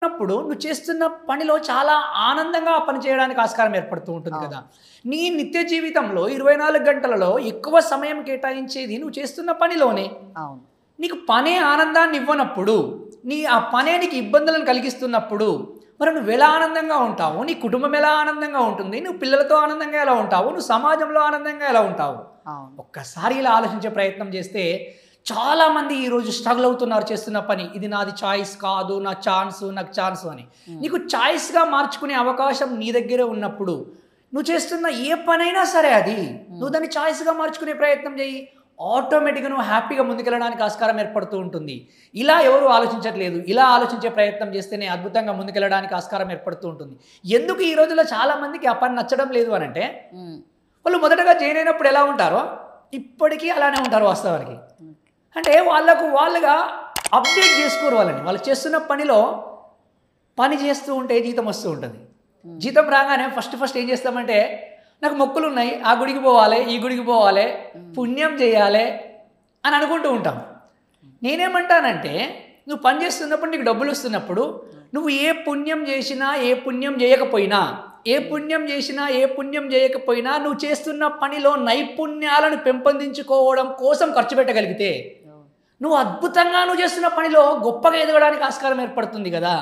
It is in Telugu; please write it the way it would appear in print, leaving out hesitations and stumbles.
ఉన్నప్పుడు నువ్వు చేస్తున్న పనిలో చాలా ఆనందంగా ఆ పని చేయడానికి ఆస్కారం ఏర్పడుతూ ఉంటుంది కదా. నీ నిత్య జీవితంలో 24 గంటలలో ఎక్కువ సమయం కేటాయించేది నువ్వు చేస్తున్న పనిలోనే. అవును. నీకు పనే ఆనందాన్ని ఇవ్వనప్పుడు, ఆ పనే నీకు ఇబ్బందులను కలిగిస్తున్నప్పుడు మరి నువ్వు ఎలా ఆనందంగా ఉంటావు? నీ కుటుంబం ఎలా ఆనందంగా ఉంటుంది? నువ్వు పిల్లలతో ఆనందంగా ఎలా ఉంటావు? నువ్వు సమాజంలో ఆనందంగా ఎలా ఉంటావు? ఒక్కసారి ఇలా ఆలోచించే ప్రయత్నం చేస్తే చాలామంది ఈరోజు స్ట్రగుల్ అవుతున్నారు చేస్తున్న పని. ఇది నాది చాయిస్ కాదు, నాకు ఛాన్స్ అని. నీకు చాయిస్గా మార్చుకునే అవకాశం నీ దగ్గరే ఉన్నప్పుడు నువ్వు చేస్తున్న ఏ పనైనా సరే అది నువ్వు దాన్ని చాయిస్గా మార్చుకునే ప్రయత్నం చేయి. ఆటోమేటిక్గా నువ్వు హ్యాపీగా ముందుకెళ్ళడానికి ఆస్కారం ఏర్పడుతూ ఉంటుంది. ఇలా ఎవరు ఆలోచించట్లేదు. ఇలా ఆలోచించే ప్రయత్నం చేస్తేనే అద్భుతంగా ముందుకెళ్ళడానికి ఆస్కారం ఏర్పడుతూ ఉంటుంది. ఎందుకు ఈ రోజుల్లో చాలామందికి ఆ పని నచ్చడం లేదు అని అంటే, వాళ్ళు మొదటగా జాయిన్ అయినప్పుడు ఎలా ఉంటారో ఇప్పటికీ అలానే ఉంటారు వాస్తవానికి. అంటే వాళ్ళుగా అప్డేట్ చేసుకోరు వాళ్ళని. వాళ్ళు చేస్తున్న పనిలో పని చేస్తూ ఉంటే జీతం వస్తూ ఉంటుంది. జీతం రాగానే ఫస్ట్ ఏం చేస్తామంటే, నాకు మొక్కులు ఉన్నాయి, ఆ గుడికి పోవాలి, ఈ గుడికి పోవాలి, పుణ్యం చేయాలి అని అనుకుంటూ ఉంటాం. నేనేమంటానంటే, నువ్వు పని చేస్తున్నప్పుడు నీకు డబ్బులు వస్తున్నప్పుడు నువ్వు ఏ పుణ్యం చేసినా ఏ పుణ్యం చేయకపోయినా నువ్వు చేస్తున్న పనిలో నైపుణ్యాలను పెంపొందించుకోవడం కోసం ఖర్చు పెట్టగలిగితే నువ్వు అద్భుతంగా నువ్వు చేస్తున్న పనిలో గొప్పగా ఎదగడానికి ఆస్కారం ఏర్పడుతుంది కదా.